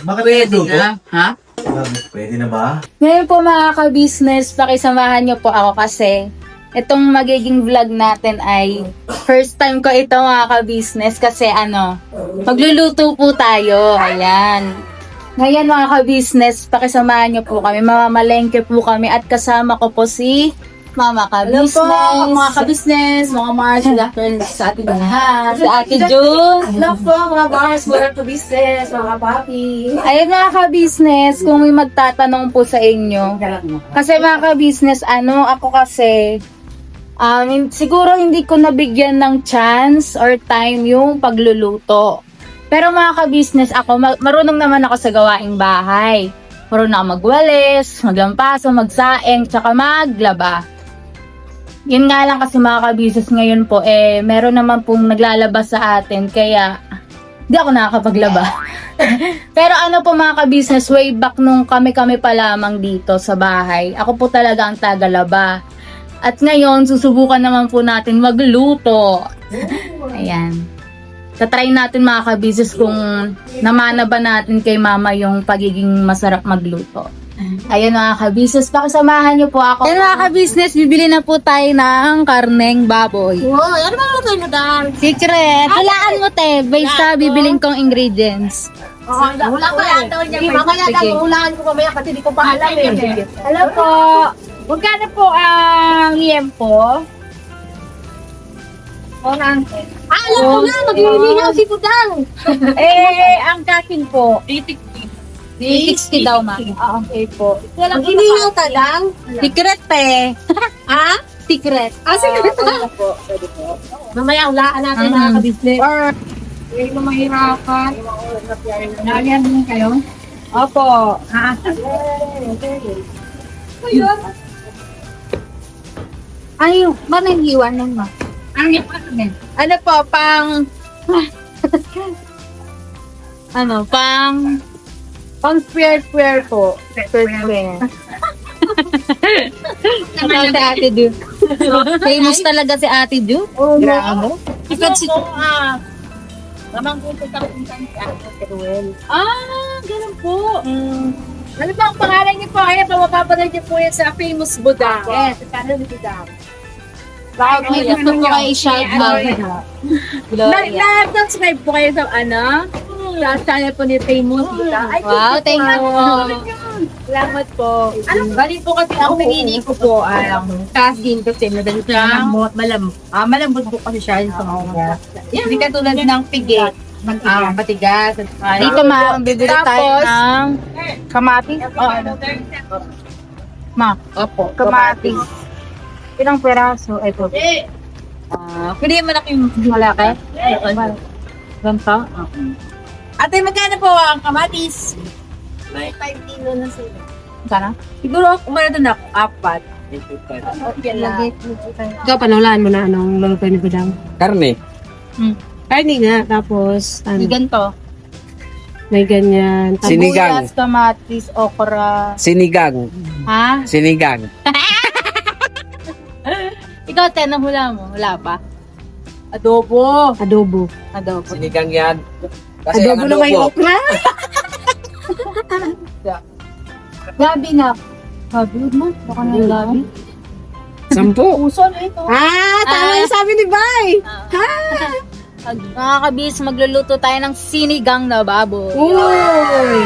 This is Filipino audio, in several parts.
Bakit Pwede nagluto? na. Ha? Pwede na ba? Ngayon po mga ka-business, pakisamahan niyo po ako kasi itong magiging vlog natin ay first time ko ito mga ka-business kasi magluluto po tayo. Ayan. Ngayon mga ka-business, pakisamahan niyo po kami. Mamamalengke po kami at kasama ko po si Mama Hello ka-business. po, mga ka-business, mga Mars, good afternoon sa ating lahat. Si Ate June. Hello po, mga Mars, mga ka-business, mga papi. Ayun mga ka-business, kung may magtatanong po sa inyo. Kasi mga ka-business, ako kasi, siguro hindi ko nabigyan ng chance or time yung pagluluto. Pero mga ka-business, marunong naman ako sa gawaing bahay. Marunong ako magwalis, maglampaso, magsaeng, tsaka maglaba. Yun nga lang kasi mga ka-business ngayon po, meron naman pong naglalaba sa atin, kaya di ako nakakapaglaba. Pero po mga ka-business, way back nung kami pa lamang dito sa bahay, ako po talaga ang tagalaba. At ngayon, susubukan naman po natin magluto. Ayan. Tatry natin mga ka-business kung namana ba natin kay mama yung pagiging masarap magluto. Ayan mga ka-business, pakisamahan niyo po ako. Ayan mga ka-business, bibili na po tayo ng karneng baboy. Wow, ano ba luto mo dan? Secret! Hulaan mo te, based sa bibiling kong ingredients. Wala ko yan daw niya. Mamaya Sige. hulaan ko mamaya kasi di ko pa alam eh. Hello po! Magkano po ang liempo? Alam ko na, mag-iinihaw si Budang. Ang kakin po. 360 daw ma. Okay po. Mag-iinihaw ka lang? Secret pe. Ha? Secret. Sige. Mamaya hulaan natin mga ka-business. Hindi ko mahirapan. Nalyan din kayo? Opo. Ay, ba nang-iwan nun ma? Ano po, pang square po. Square. Ano si Ate Du? Famous talaga si Ate Du? Grabe. Ikaw si Lamang ko sa kung si Ruel. Ganun po. Ano ba ang pangalan niyo po? Kaya mapapanood niyo po yan sa famous Budang. Yes, channel ni Budang. Baka may gusto ko kayo i-shout out. Na-subscribe po kayo sa sa channel po ni Famous Budang. Ay, Wow, thank you. salamat po. Bali po kasi ako nangini ko po casting kasi madali siya malambot po kasi siya yung mga. Hindi katulad ng pigit. Matigas. Dito bibili tayo ng kamatis. Ma, Opo. kamatis. Ilang peraso? Ito. Pwede mo na yung Malaki? Ganito? Ate, magkano po ang kamatis? May 5 kilo na sila. Sana? Siguro umano doon ako, 4. Okay lang. Ikaw, panawalaan mo na anong luto ni Budang? Karne. Karne nga, tapos Ganito. may ganyan. Sinigang. Sibuyas, kamatis, okra. Sinigang. Ha? Sinigang. Ikaw, hula mo. Wala pa? Adobo. Adobo. Adobo. Sinigang yan. Kasi Adobo na may okra. Gabi na. Gabi mo? Baka na gabi. 10. Puso na ito. Tama yung sabi ni Bay. Mga kabis, magluluto tayo ng sinigang na baboy. Uy!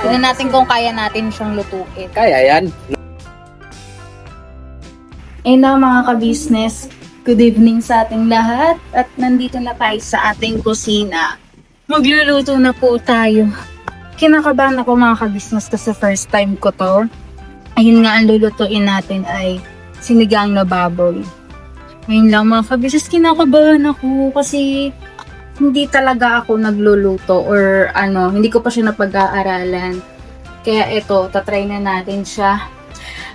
Tignan natin kung kaya natin siyang lutuin. Kaya yan. Na mga ka-business, good evening sa ating lahat at nandito na tayo sa ating kusina. Magluluto na po tayo. Kinakabahan ako mga ka-business kasi first time ko to. Ayun nga ang lulutuin natin ay sinigang na baboy. Ngayon lang mga ka-business, kinakabahan ako kasi hindi talaga ako nagluluto or hindi ko pa siya napag-aaralan. Kaya ito, tatry na natin siya.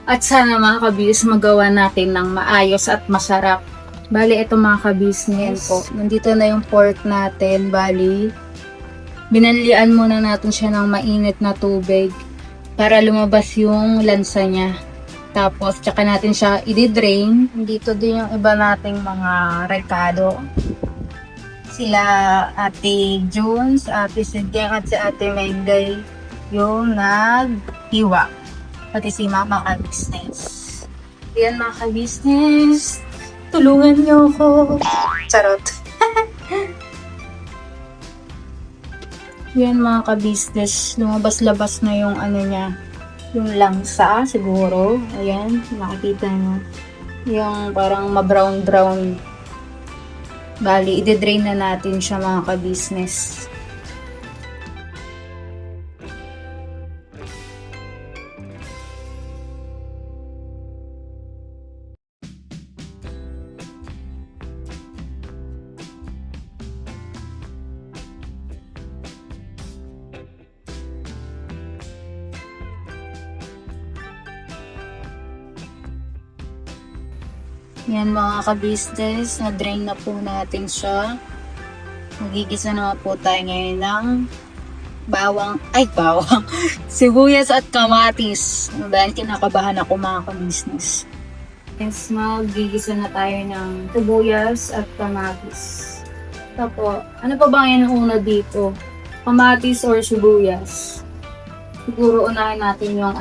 At sana mga kabis, magawa natin ng maayos at masarap. Bali, ito mga kabis ngayon po. Nandito na yung pork natin. Bali, binanlian muna natin siya ng mainit na tubig para lumabas yung lansa niya. Tapos, tsaka natin siya i-drain. Dito din yung iba nating mga rekado. Sila Ate Jones, Ate Sidyang at si Ate Megday. yung naghiwa. Pati si mama ka-business. Yan mga ka-business. Tulungan niyo ako. Charot. Yan mga ka-business. Lumabas-labas na yung ano niya. Yung langsa siguro. Ayan. Nakikita niyo. Yung parang ma-brown-brown. Bali, i-drain na natin siya mga ka-business. Yan mga ka-business, na-drain na po natin siya. Magigisa na po tayo ngayon ng bawang, sibuyas at kamatis. Dahil kinakabahan ako mga ka-business. Yes, magigisa na tayo ng sibuyas at kamatis. Tapos, ano pa ba yung una dito? Kamatis or sibuyas? Siguro unahin natin yung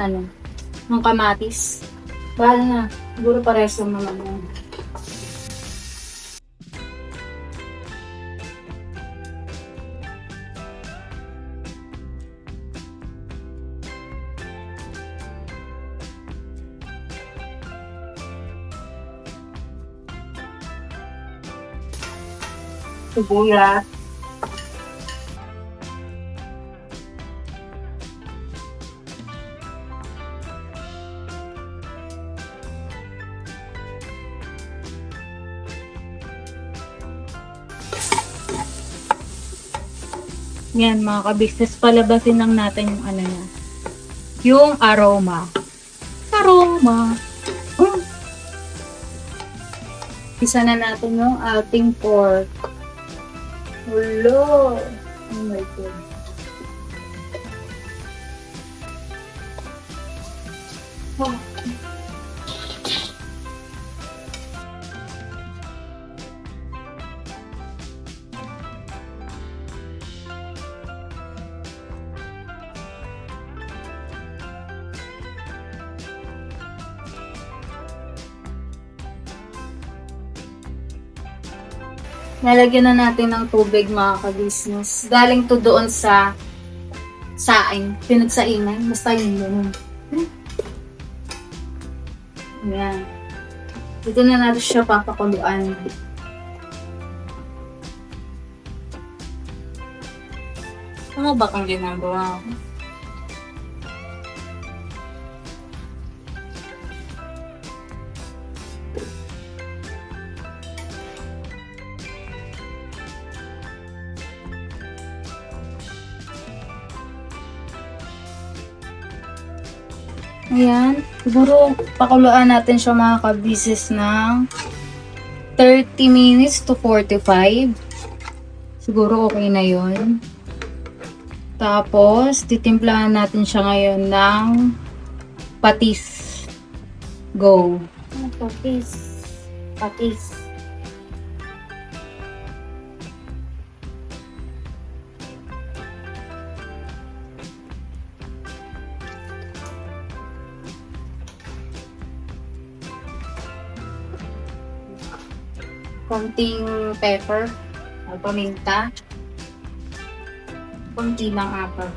yung kamatis. Bahala na. Siguro pares lang naman yun. Sibuyas. Yan mga ka-business, palabasin lang natin yung niya. Yung aroma. Aroma. Isa na natin yung ating pork. Hello. Oh my God. Oh. Nalagyan na natin ng tubig mga ka-business. Galing to doon sa saing. Pinagsainan. Basta yun. Ayan. Dito na natin siya papakuluan. Ano ba kang ginagawa? Ayan. Siguro, pakuluan natin siya mga ka-business ng 30 minutes to 45. Siguro okay na yun. Tapos, titimplahan natin siya ngayon ng patis. Go. Patis. Patis. Konting pepper o paminta. Konti lang apag.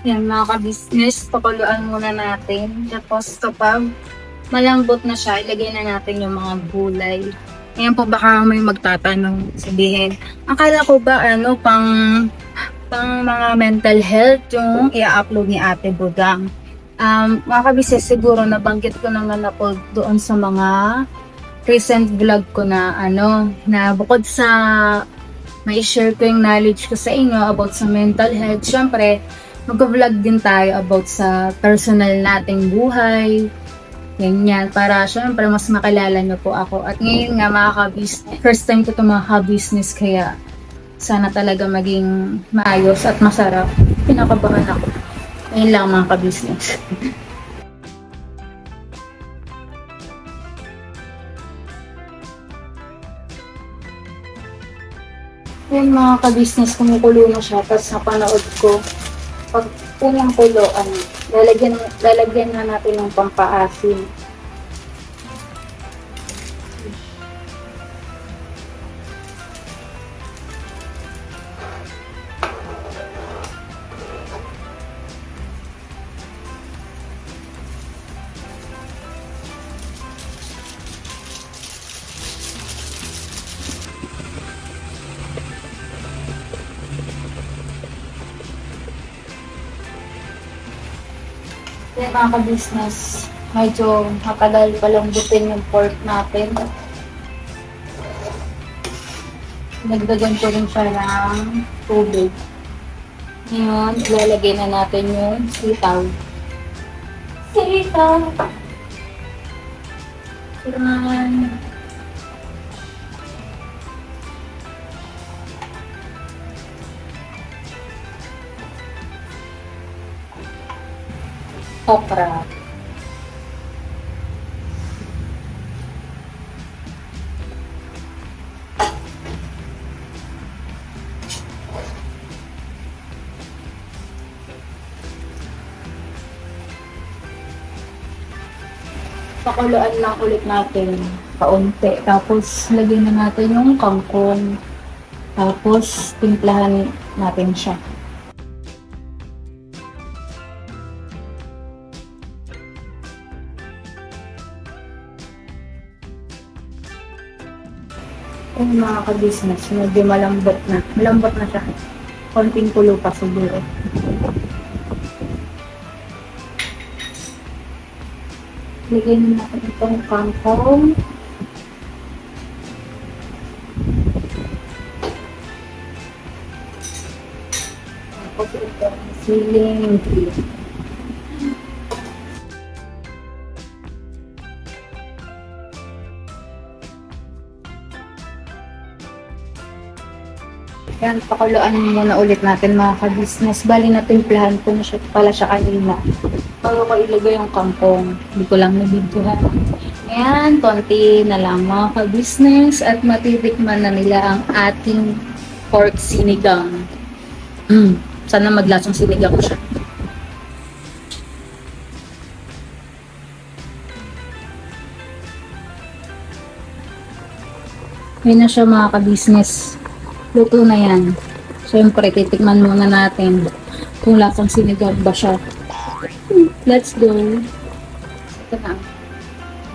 Yan mga ka-business, pakuluan muna natin. Tapos kapag malambot na siya, ilagay na natin yung mga gulay. Ayan po, baka may magtatanong, sabihin, akala ko ba pang mga mental health yung i-upload ni Ate Budang. Mga kabisnes, siguro nabanggit ko naman na po doon sa mga recent vlog ko na na bukod sa may share ko yung knowledge ko sa inyo about sa mental health, syempre mag-vlog din tayo about sa personal nating buhay. Ganyan, para syempre mas makilala nyo po ako. At ngayon nga mga ka-business, first time ko ito mga ka-business, kaya sana talaga maging maayos at masarap. Pinakabahan ako. Ngayon lang mga ka-business. Yun mga ka-business, kumukulo na siya. Tapos napanood ko, pag unang kulo, lalagyan na natin ng pampaasim. Yan mga ka-business, medyo matagal palambutin yung pork natin. Nagdagan ko rin siya ng tubig. Ngayon, ilalagay na natin yung sitaw. Sitaw! Yan. Okra. Pakuluan lang ulit natin kaunti. Tapos, lagyan na natin yung kangkong. Tapos, timplahan natin siya. Yung mga ka-business, medyo malambot na. Malambot na siya. Konting kulo pa siguro. Lagyan na natin itong kangkong. Tapos itong siling. Yan, pakuluan muna ulit natin mga ka-business. Bali na timplahan ko na siya pala siya kanina. Bago ko ilagay yung kangkong. Hindi ko lang nabigyan. Ayan, konti na lang mga ka-business at matitikman na nila ang ating pork sinigang. Sana maglasang sinigang siya. Ayan na siya mga ka-business. Luto na yan. Siyempre, titikman muna natin kung lasang sinigang ba siya. Let's go. Ito na.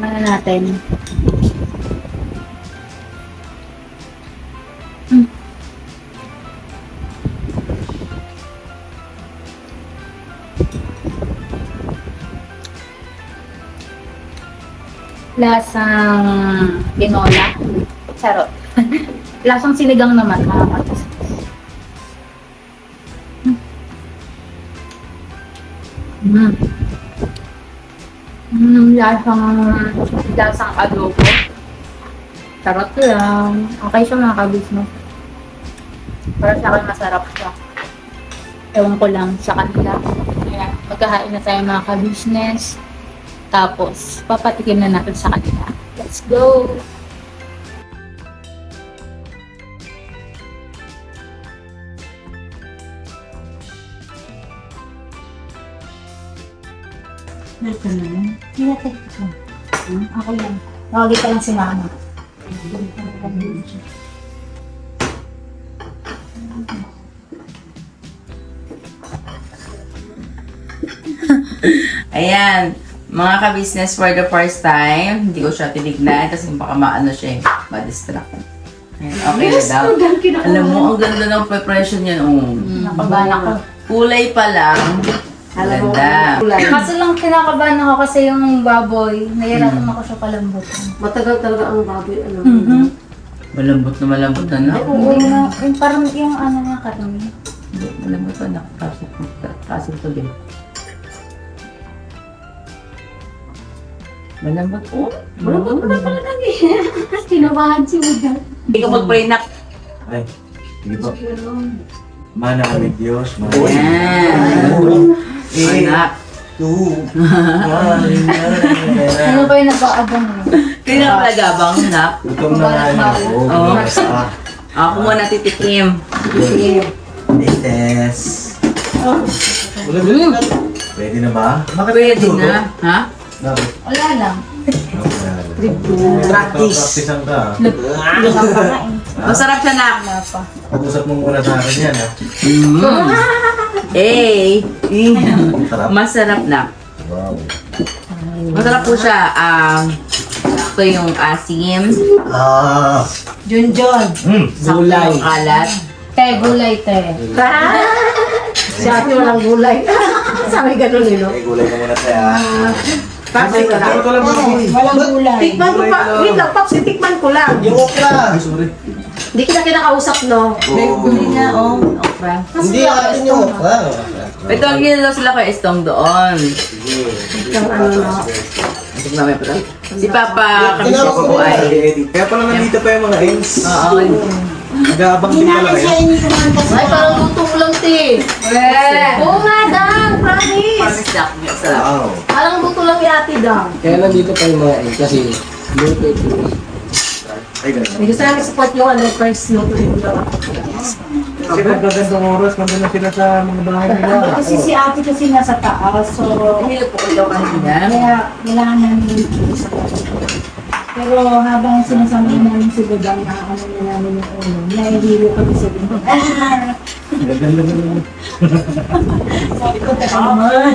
Mana natin. Lasang tinola. Charot. Lasang sinigang naman, mga kapatid. Lasang adobo. Charot lang. Okay siya mga ka-business. Pero sa akin masarap siya. Ewan ko lang sa kanila. Kaya magkahain na tayo mga ka-business. Tapos, papatikin na natin sa kanila. Let's go! Ito na yan. Hinatid ko. Ako lang. Tawagin ka lang si mama. Ayan, mga ka-business for the first time, hindi ko siya tinignan kasi baka maano siya, ma-distract. Ayan, okay na daw. Alam mo, ang ganda ng preparation yan. Nakabahan ako. Kulay pa lang. Ganda. Kaso lang kinakabahan ako kasi yung baboy, nahirapan ako siya palambutin. Matagal talaga ang baboy, ano. Malambot na na. Hindi na, yung parang yung ano niya karami. Hindi, malambot na na. Kasi ito din. Malambot. Oh, malambot na pala lang eh. Kinabahan si Uda. Hindi ka mag-pray na. Ay, sige po. Mana kami Diyos. Ayan. Anak. Ano ba yung nag-aabang mo? Kaya na palagabang, anak. Gutom na nga ako. Oo. Basta. Ako muna titikim. Latest. Pwede na ba? Bakit Pwede nagdugo? na. Ha? Bakit? Wala lang. Practice. Practice ka. Masarap siya na. Pag-usap mo muna sa akin yan, ha? Eh. Sarap. Masarap na. Wow. Masarap po siya. Ito yung asim. Junjun. Sakto yung kalat. Te, gulay, te. Si ate walang gulay. Sabi ganun eh, no? Ay, gulay ka muna tayo, ha? Paps, Ito lang mga Walang gulay. tikman ko pa. Wait lang, Paps, tikman ko lang. Yung okra. Ay, sorry. Hindi kita kinakausap, no? Hindi na, okra. Hindi, atin yung okra. Ito ang ginagawa sila kay Estong doon. Yung ano, no? Tignan mo pa. Si Papa kami sa po ay. Kaya pala nandito pa yung mga ends. Oo. Nag-aabang din pala kayo. Ay, parang luto lang, te. Oo nga, Dang. Promise. Panisak niya sarap. Wow. Parang luto lang ni ate, Dang. Kaya nandito pa yung mga kasi luto ito. Ay, ganun. May gusto namin support yung ano, first luto yung daw. Kasi pagkagandang oras, nandun na sila sa mga bahay nila. Kasi si ate kasi nasa taas, so Hilo po kayo kanina. kaya kailangan namin sa pero habang sinasama namin si Budang na ano na namin yung ulo, nahihilo kami sa bintang. Sabi ko, teka naman.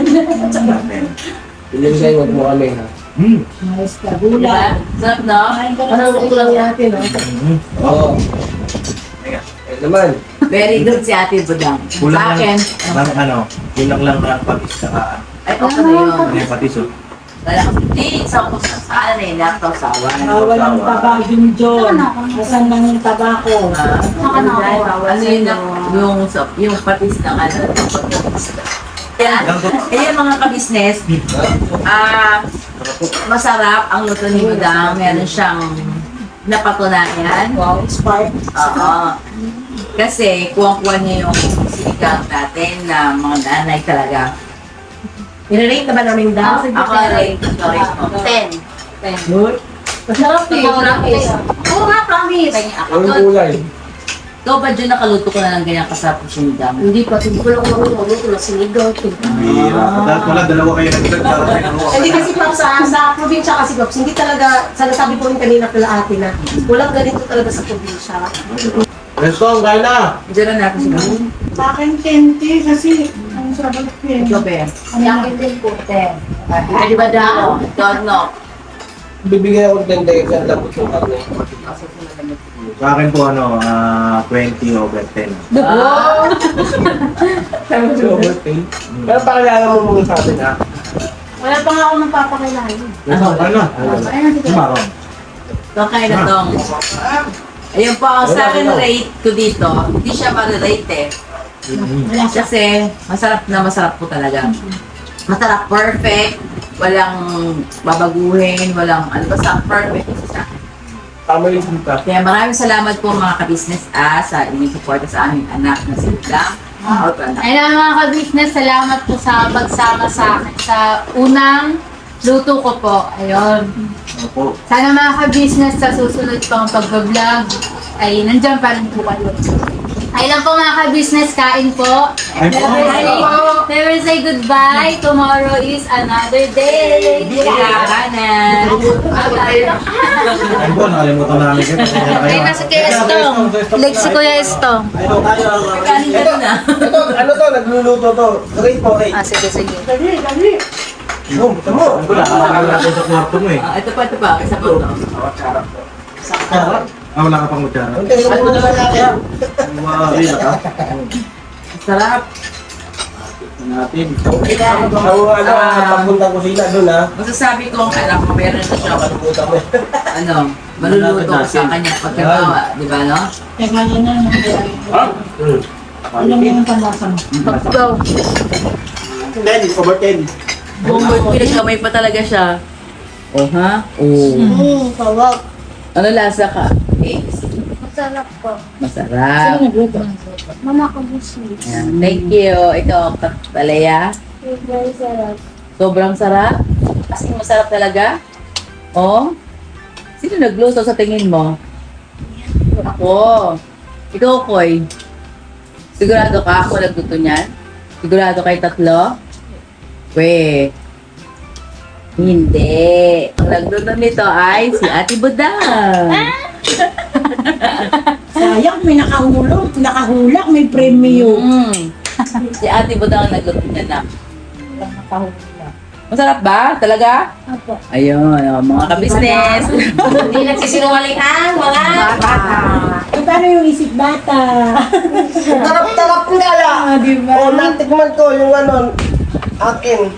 Piling sa'yo, wag mo kami ha. Mayos ka, Diba? gulay. Sarap no? Kain ka Parang na luto lang ni ate, no? Oo. Eh naman, Very good si Ate Budang. Sa Kulang akin. lang, ano, kulang lang ang patis ka. Ay, okay na yun. Ano yung patis, oh? Wala kasi sa saan eh, nakakasawa. Walang taba, Junjun. Asan lang yung taba ko? Ano yun yung patis ng ano, yung patis. Kaya mga kabisnes, masarap ang luto ni Budang. Meron siyang napatunayan. Wow, expired. Oo. Kasi kuwang-kuwa niya yung sinigang natin na mga nanay talaga. Nire-rate na ba namin, Dang? Ako rin, sorry po. 10. Good. Masarap, eh. Oo nga, promise. walang gulay. Ikaw ba dyan nakaluto ko na lang ganyan kasarap yung sinigang? Hindi pa, hindi ko lang luto na sinigaw. Bira. Dapat pala, dalawa kayo nagtagtara. Hindi kasi pa sa probinsya kasi, Pops, hindi talaga, sana sabi ko rin kanina pala ate na, walang ganito talaga sa probinsya. Restong, kaya na! Diyan na natin siguro. Sa akin, 10 kasi ang sarap yun. Ikaw ba? Yakin din po, 10. Di ba, Dang? Don't know. Bibigyan ako ng 10 days ang labot yung karne. Sa akin po, 20 over 10. Pero pakilala mo muna sa atin ha. Wala pa nga ako nang papakilala. Ano? Maron. Ito kayo na tong. Ayun po, ang sa akin rate ko dito, hindi siya ma-rate eh. Kasi masarap na masarap po talaga. Masarap, perfect. Walang babaguhin, walang ano, basta perfect sa akin. Tama yung kita. Kaya maraming salamat po mga ka-business sa inyong support sa aming anak na si Budang. Anak. Ayun mga ka-business, salamat po sa pagsama sa akin sa unang luto ko po. Ayun. Opo. Sana mga ka-business sa susunod pang pag-vlog ay nandiyan pa rin po kayo. Ayun lang po mga ka-business, kain po. Never say goodbye. Tomorrow is another day. Kakanan. Ayun po, nakalimutan namin kayo. Ay, nasa kay Estong. Like si Kuya Estong. Kanin ka na. Ito, ano to? Nagluluto to. Rate po, rate. Sige, sige. No, ito mo. Ano ko lang, nakakala natin sa kwarto mo eh. Ito pa. Isa po to. Wala ka pang kutsara. Ang tingin mo naman natin. Wow, rin ka. Sarap. Natin. Ang ano, pagpunta ko sila doon ha. Masasabi ko ang anak ko, meron na siya Pagpunta mo. maluluto ko sa kanya pagkagawa, di ba no? Teka yun na. Alam mo yung panlasa mo. Go. 10, over 10. Bumbot, pinagkamay pa talaga siya. Oh ha? Oh. Kawag. Ano lasa ka? Masarap po. Masarap. Mama ko business. Ayan. Thank you. Ikaw, Talaya. Very sarap. Sobrang sarap. As in, masarap talaga. Oh. Sino nagluto sa tingin mo? Ako. Ikaw, Koy. Sigurado ka ako nagluto niyan? Sigurado kayo tatlo? We. Hindi. Ang nagluto nito ay si Ate Budang. Sayang, may nakahulak, may premium. Si Ate Budang ang nagluto niya na. Masarap ba? Talaga? Opo. Ayun, mga ka-business. Hindi nagsisinungaling ang mga bata. Paano yung isip bata? Tarap-tarap nga lang. Diba? O, natikman ko yung ano, akin.